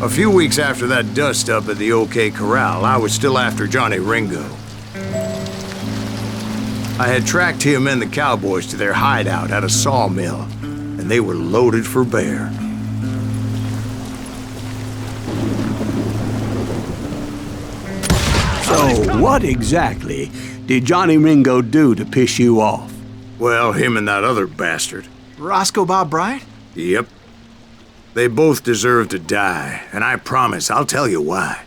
A few weeks after that dust-up at the OK Corral, I was still after Jonny Ringo. I had tracked him and the cowboys to their hideout at a sawmill, and they were loaded for bear. So, what exactly did Jonny Ringo do to piss you off? Well, him and that other bastard. Roscoe Bob Bryant? Yep. They both deserve to die, and I promise I'll tell you why.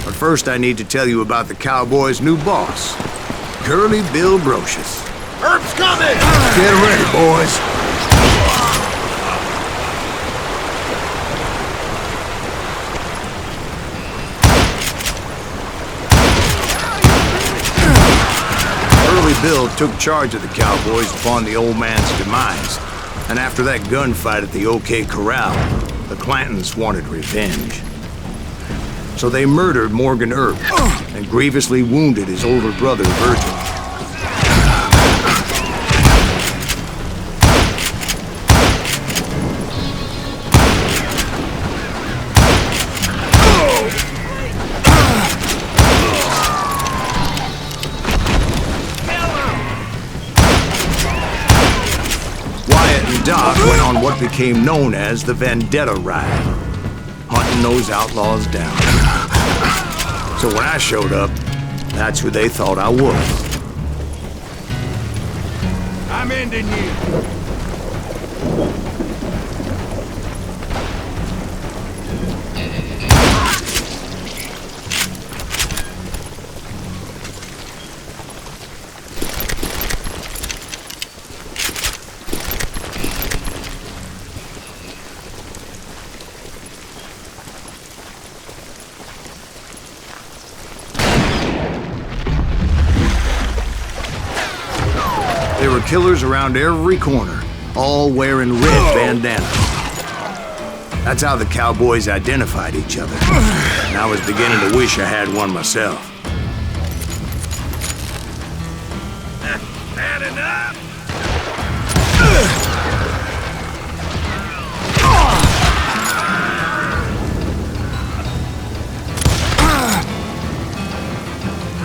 But first I need to tell you about the Cowboys' new boss, Curly Bill Brocious. Herb's coming! Get ready, boys. Curly Bill took charge of the Cowboys upon the old man's demise. And after that gunfight at the OK Corral, the Clantons wanted revenge. So they murdered Morgan Earp and grievously wounded his older brother, Virgil. Doc went on what became known as the Vendetta Ride, hunting those outlaws down. So when I showed up, that's who they thought I was. I'm ending you. There were killers around every corner, all wearing red bandanas. That's how the Cowboys identified each other. And I was beginning to wish I had one myself. Bad enough?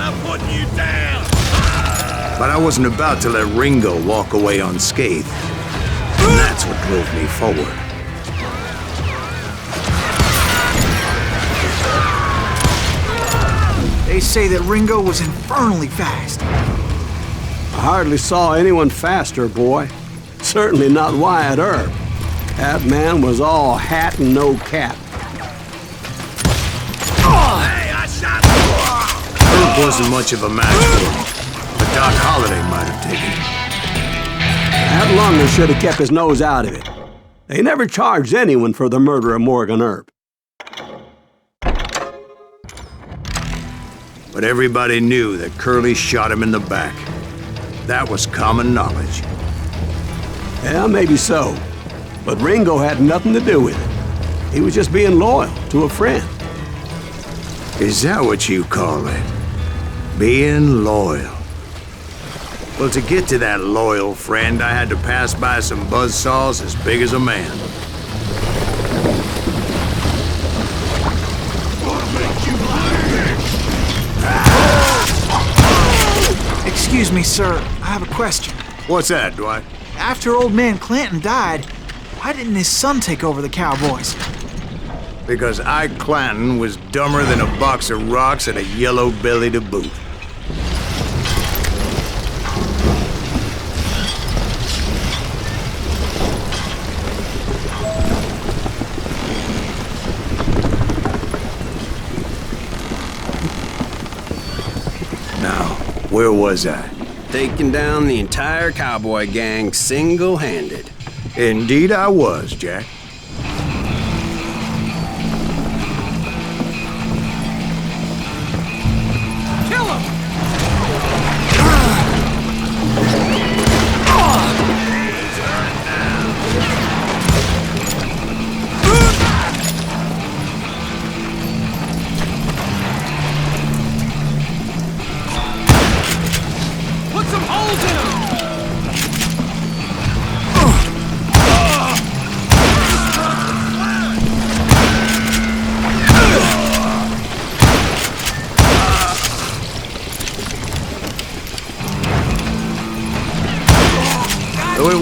I'm putting you down! But I wasn't about to let Ringo walk away unscathed. And that's what drove me forward. They say that Ringo was infernally fast. I hardly saw anyone faster, boy. Certainly not Wyatt Earp. That man was all hat and no cap. Hey, I shot Earp wasn't much of a match for him. But Doc Holliday might have taken it. That Lumley should have kept his nose out of it. They never charged anyone for the murder of Morgan Earp. But everybody knew that Curly shot him in the back. That was common knowledge. Yeah, maybe so. But Ringo had nothing to do with it. He was just being loyal to a friend. Is that what you call it? Being loyal? Well, to get to that loyal friend, I had to pass by some buzzsaws as big as a man. Excuse me, sir. I have a question. What's that, Dwight? After old man Clanton died, why didn't his son take over the Cowboys? Because Ike Clanton was dumber than a box of rocks and a yellow belly to boot. Now, where was I? Taking down the entire cowboy gang single-handed. Indeed I was, Jack. Kill him! Put some holes in him!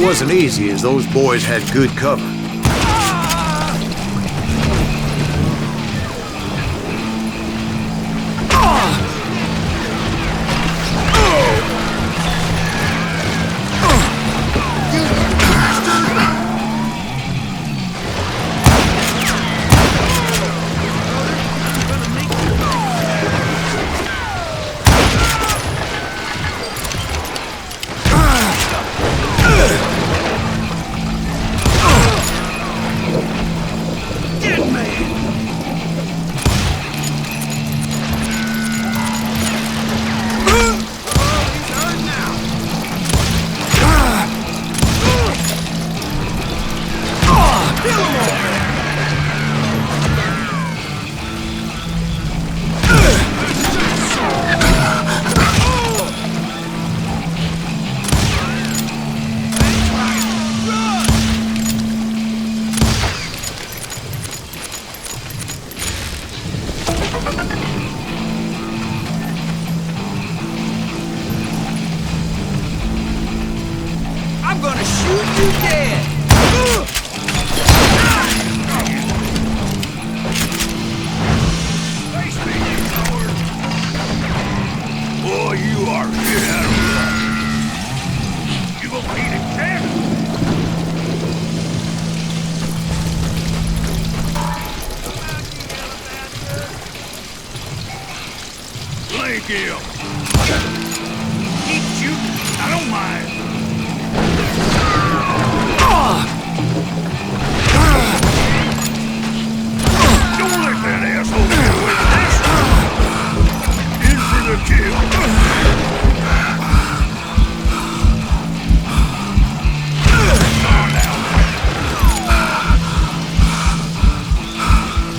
wasn't easy, as those boys had good cover. I'm gonna shoot you dead! Face me, you coward! Boy, you are hit out of luck. You gonna eat it, champ? Blank him! Keep shooting, I don't mind. Don't let that asshole get away with this! In for the kill!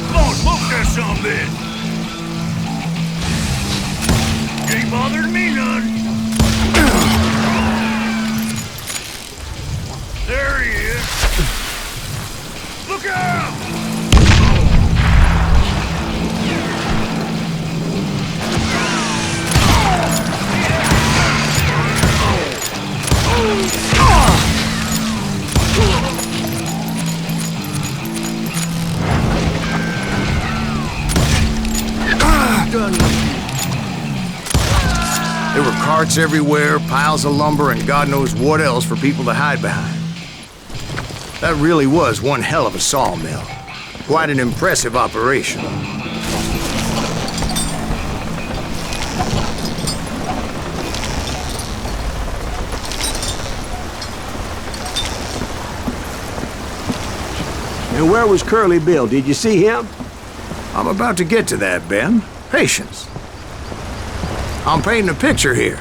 Come on, smoke that some then! Ain't bothered me none! There he is! Look out! There were carts everywhere, piles of lumber, and God knows what else for people to hide behind. That really was one hell of a sawmill. Quite an impressive operation. And where was Curly Bill? Did you see him? I'm about to get to that, Ben. Patience. I'm painting a picture here.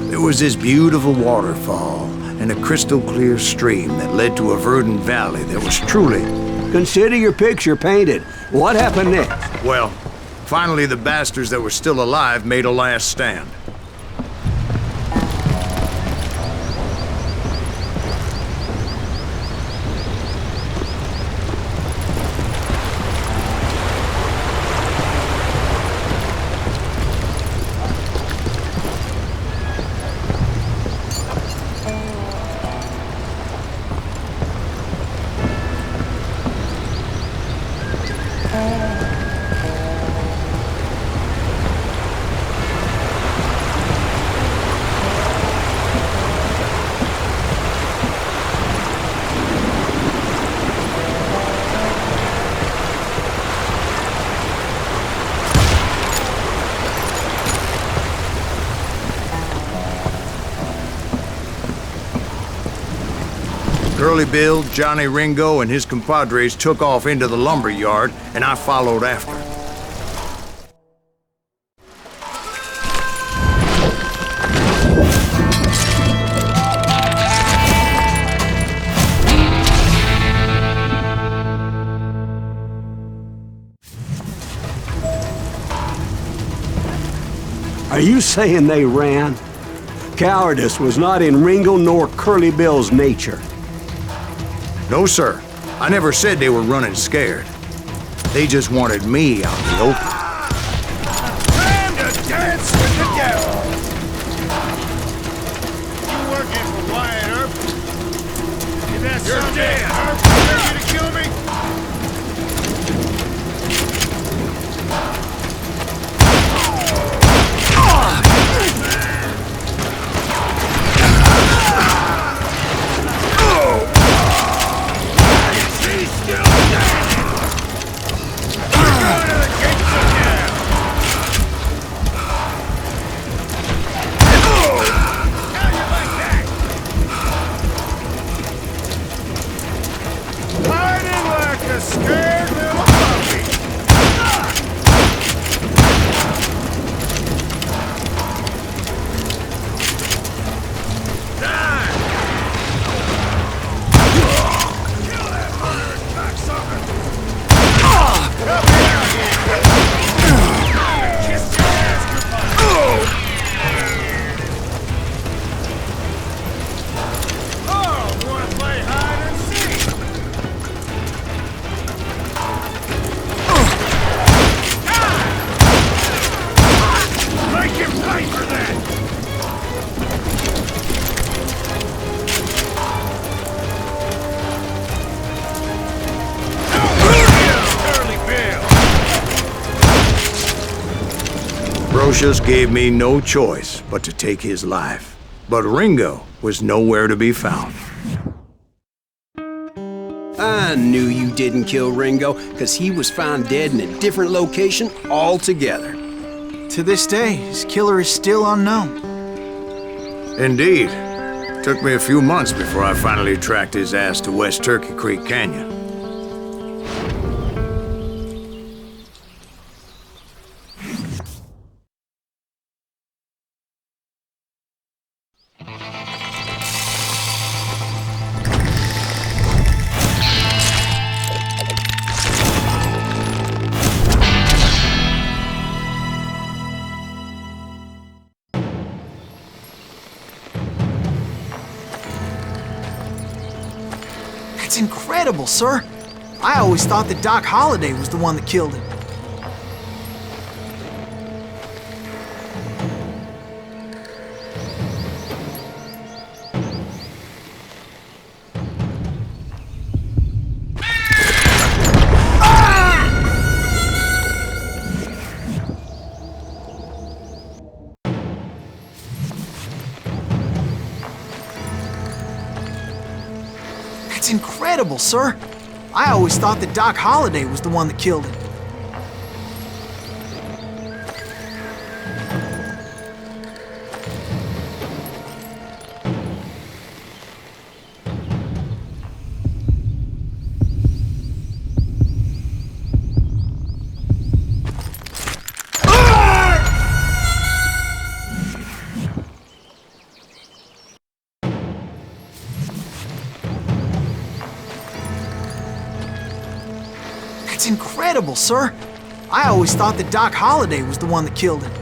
There was this beautiful waterfall and a crystal clear stream that led to a verdant valley that was truly... Consider your picture painted. What happened next? Well, finally the bastards that were still alive made a last stand. Curly Bill, Jonny, Ringo, and his compadres took off into the lumber yard, and I followed after. Are you saying they ran? Cowardice was not in Ringo nor Curly Bill's nature. No, sir. I never said they were running scared. They just wanted me out in the open. Time to dance with the devil! You working for Wyatt Earp? You're dead! Are you to kill me? She's still dead! We're going to the gates of hell! How you like that? Hiding like a scared little puppy! Die! Kill that murdering cocksucker! Come here! Kiss your ass goodbye! Oh, wanna play hide and seek? Make him pay for that! Brocious gave me no choice but to take his life. But Ringo was nowhere to be found. I knew you didn't kill Ringo, because he was found dead in a different location altogether. To this day, his killer is still unknown. Indeed. Took me a few months before I finally tracked his ass to West Turkey Creek Canyon. That's incredible, sir. I always thought that Doc Holliday was the one that killed him. That's incredible, sir. I always thought that Doc Holliday was the one that killed him. That's incredible, sir. I always thought that Doc Holliday was the one that killed him.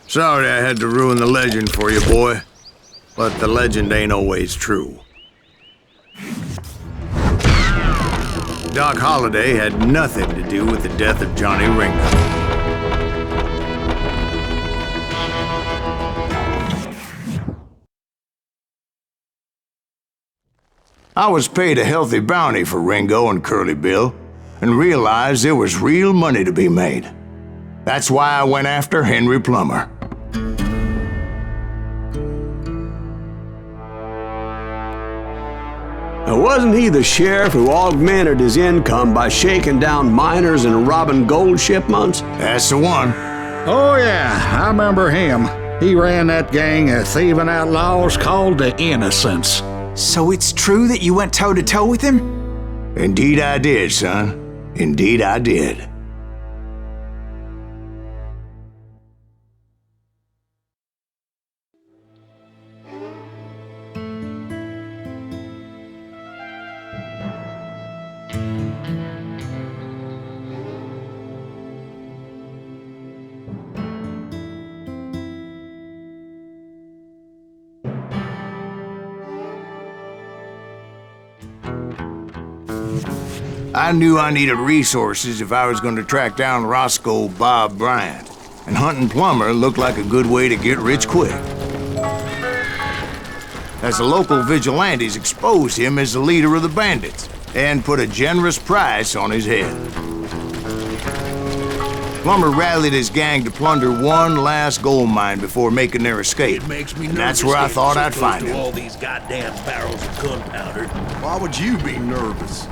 Sorry I had to ruin the legend for you, boy. But the legend ain't always true. Doc Holliday had nothing to do with the death of Johnny Ringo. I was paid a healthy bounty for Ringo and Curly Bill, and realized there was real money to be made. That's why I went after Henry Plummer. Wasn't he the sheriff who augmented his income by shaking down miners and robbing gold shipments? That's the one. Oh, yeah, I remember him. He ran that gang of thieving outlaws called the Innocents. So it's true that you went toe-to-toe with him? Indeed I did, son. Indeed I did. I knew I needed resources if I was going to track down Roscoe Bob Bryant, and hunting Plummer looked like a good way to get rich quick. As the local vigilantes exposed him as the leader of the bandits, and put a generous price on his head. Plummer rallied his gang to plunder one last gold mine before making their escape. It makes me and nervous. that's where I getting thought so I'd close find to him. all these goddamn barrels of gunpowder. Why would you be nervous?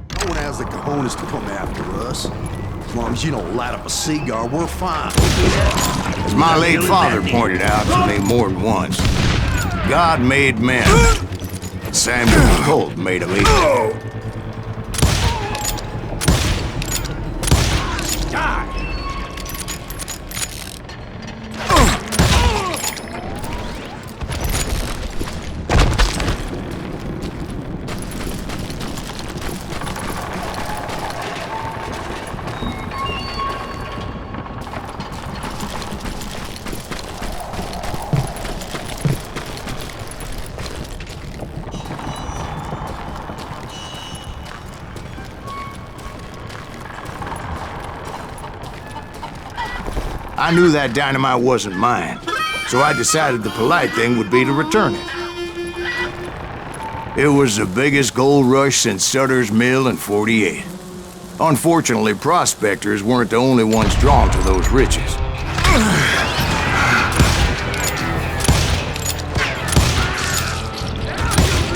No one has the cojones to come after us. As long as you don't light up a cigar, we're fine. As my late father pointed out to me more than once, God made men. Samuel Colt made them equal. I knew that dynamite wasn't mine, so I decided the polite thing would be to return it. It was the biggest gold rush since Sutter's Mill in '48. Unfortunately, prospectors weren't the only ones drawn to those riches.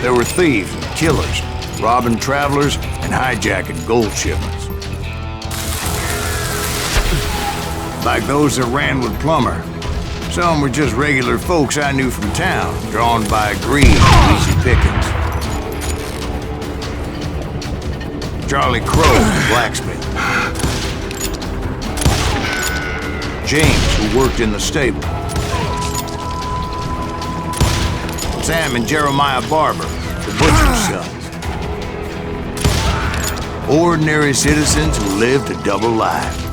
There were thieves and killers, robbing travelers and hijacking gold shipments. Like those that ran with Plummer. Some were just regular folks I knew from town, drawn by greed and easy pickings. Charlie Crow, the blacksmith. James, who worked in the stable. Sam and Jeremiah Barber, the butcher's sons. Ordinary citizens who lived a double life.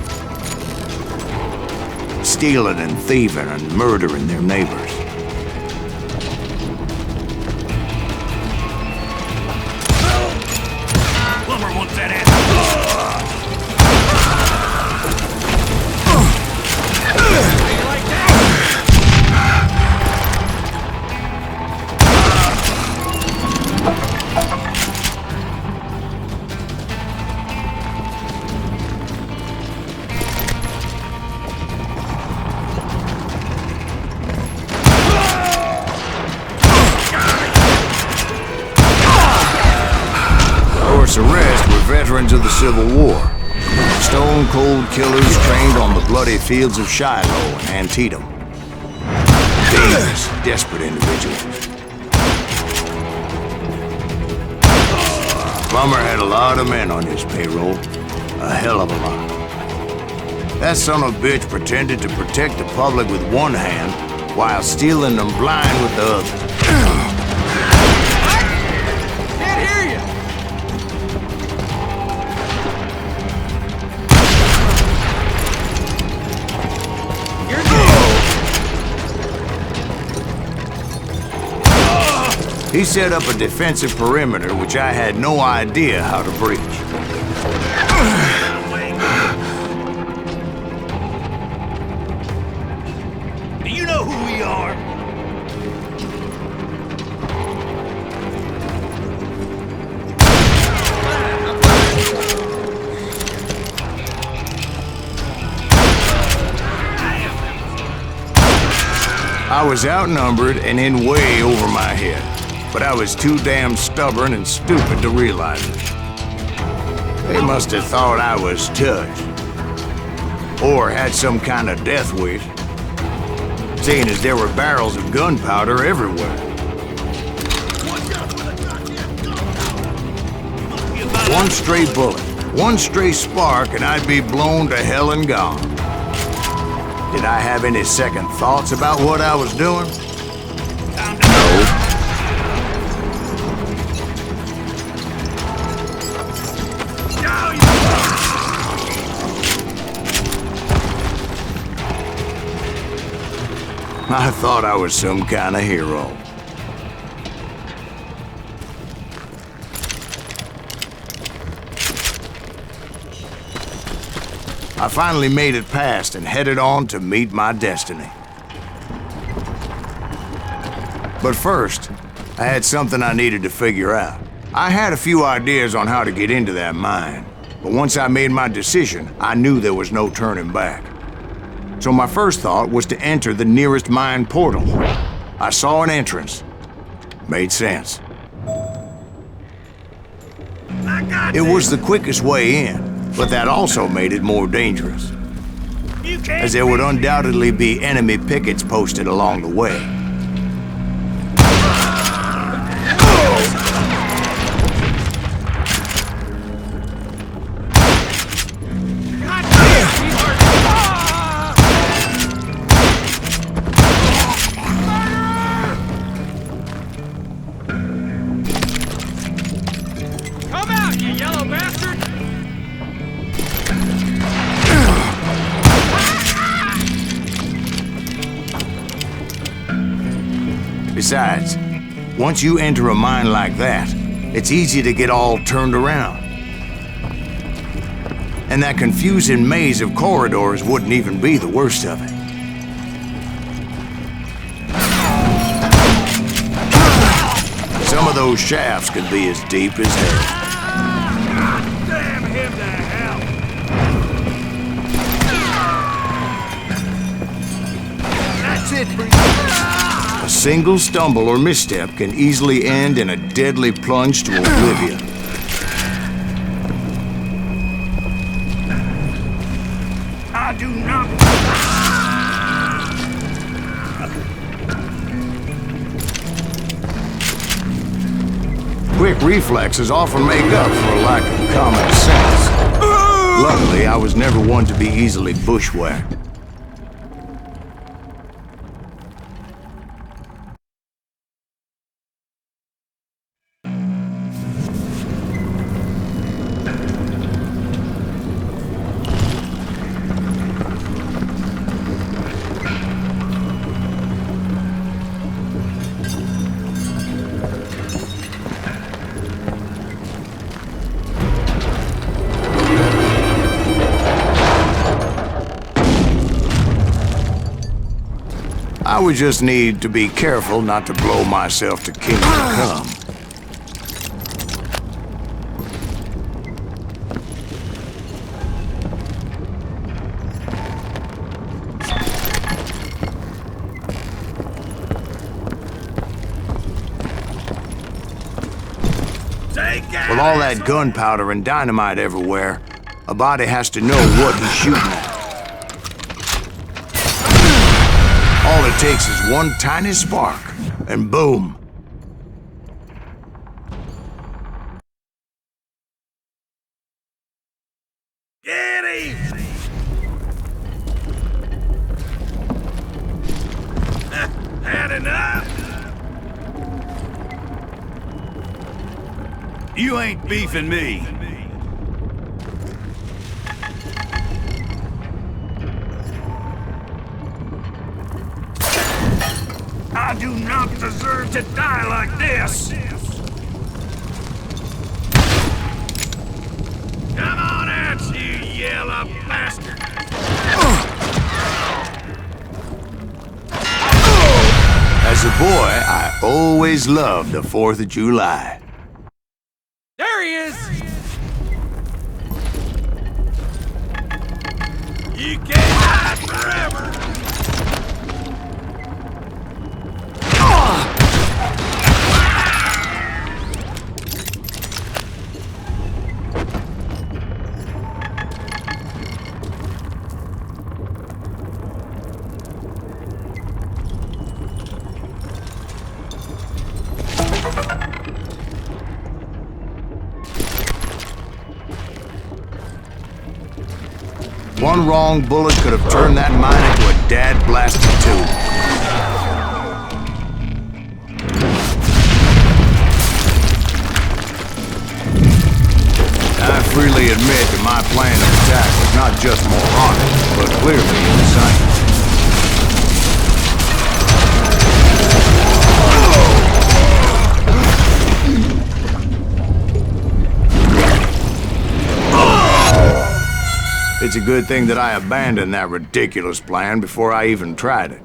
Stealing and thieving and murdering their neighbors. Plummer wants that ass. The rest were veterans of the Civil War. Stone-cold killers trained on the bloody fields of Shiloh and Antietam. Dangerous, desperate individuals. Plummer had a lot of men on his payroll. A hell of a lot. That son of a bitch pretended to protect the public with one hand while stealing them blind with the other. He set up a defensive perimeter which I had no idea how to breach. Do you know who we are? I was outnumbered and in way over my head, but I was too damn stubborn and stupid to realize it. They must have thought I was touched, or had some kind of death wish, seeing as there were barrels of gunpowder everywhere. One stray bullet, one stray spark, and I'd be blown to hell and gone. Did I have any second thoughts about what I was doing? No. I thought I was some kind of hero. I finally made it past and headed on to meet my destiny. But first, I had something I needed to figure out. I had a few ideas on how to get into that mine, but once I made my decision, I knew there was no turning back. So my first thought was to enter the nearest mine portal. I saw an entrance. Made sense. It was the quickest way in, but that also made it more dangerous, as there would undoubtedly be enemy pickets posted along the way. Come out, you yellow bastard! Besides, once you enter a mine like that, it's easy to get all turned around. And that confusing maze of corridors wouldn't even be the worst of it. Some of those shafts could be as deep as hell. Damn him to hell! That's it for you. A single stumble or misstep can easily end in a deadly plunge to oblivion. I do not... Quick reflexes often make up for a lack of common sense. Luckily, I was never one to be easily bushwhacked. I would just need to be careful not to blow myself to kingdom come. With all that gunpowder and dynamite everywhere, a body has to know what he's shooting at. All it takes is one tiny spark, and boom. Get him! Had enough? You ain't beefing me. I do not deserve to die like this! Come on out, you yellow bastard! As a boy, I always loved the 4th of July. There he is! You can't hide forever! One wrong bullet could have turned that mine into a dad-blasted tomb. I freely admit that my plan of attack was not just moronic, but clearly insane. It's a good thing that I abandoned that ridiculous plan before I even tried it.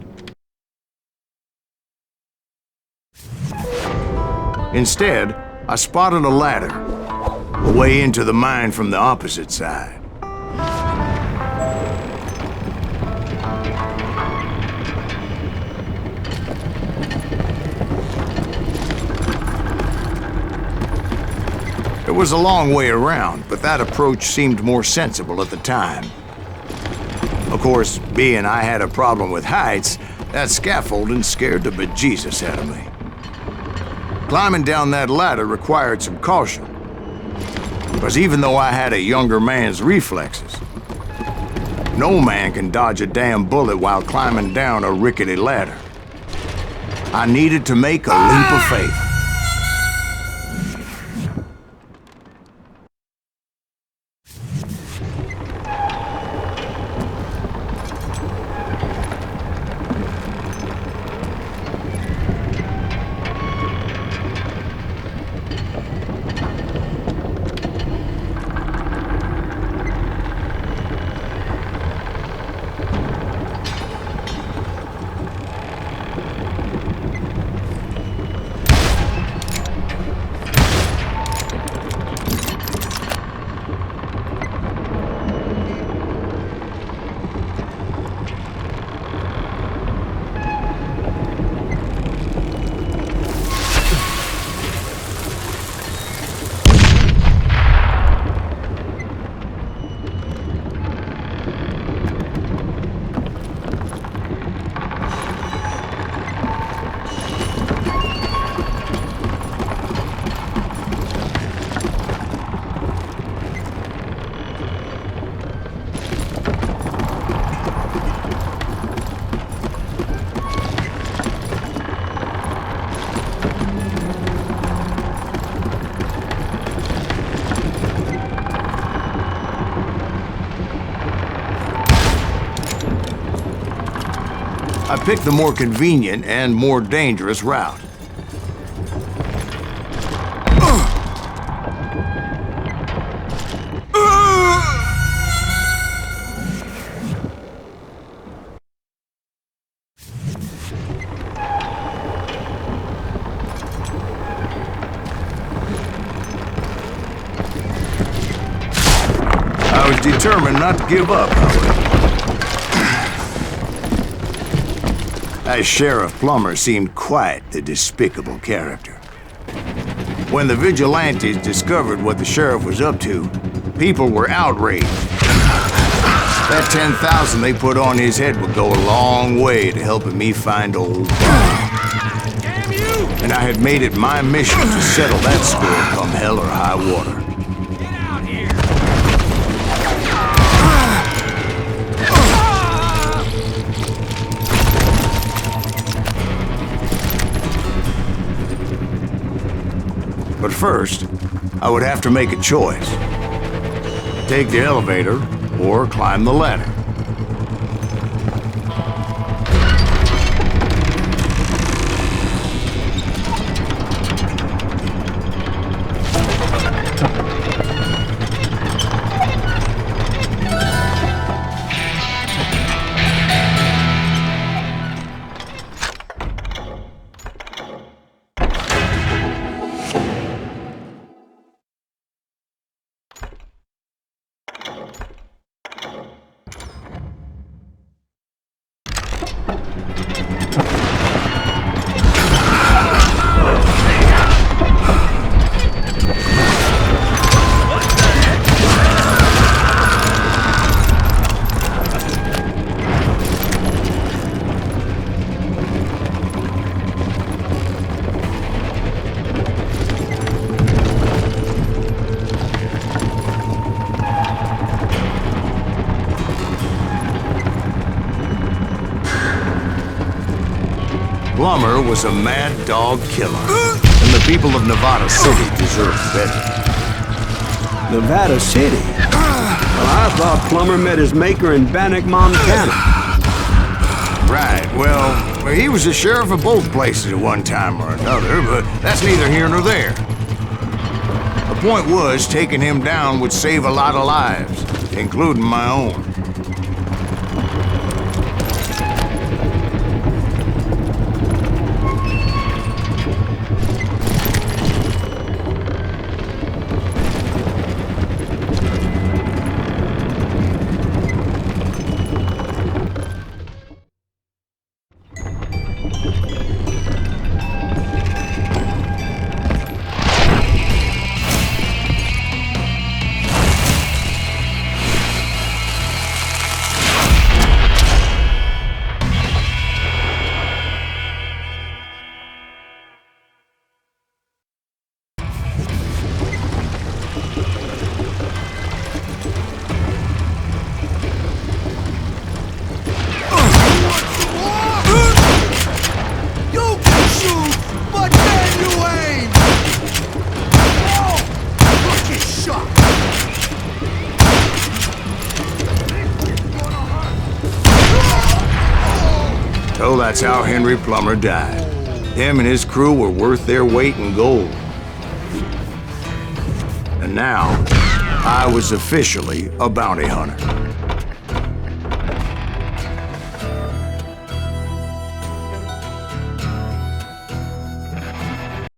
Instead, I spotted a ladder, a way into the mine from the opposite side. It was a long way around, but that approach seemed more sensible at the time. Of course, being I had a problem with heights, that scaffolding scared the bejesus out of me. Climbing down that ladder required some caution, because even though I had a younger man's reflexes, no man can dodge a damn bullet while climbing down a rickety ladder. I needed to make a leap of faith. I picked the more convenient and more dangerous route. I was determined not to give up, however. As Sheriff Plummer seemed quite the despicable character. When the vigilantes discovered what the sheriff was up to, people were outraged. That 10,000 they put on his head would go a long way to helping me find old Bob. And I had made it my mission to settle that score come hell or high water. But first, I would have to make a choice. Take the elevator or climb the ladder. Plummer was a mad dog killer, and the people of Nevada City deserved better. Nevada City? Well, I thought Plummer met his maker in Bannock, Montana. Right, well, Well, he was the sheriff of both places at one time or another, but that's neither here nor there. The point was, taking him down would save a lot of lives, including my own. So that's how Henry Plummer died. Him and his crew were worth their weight in gold. And now, I was officially a bounty hunter.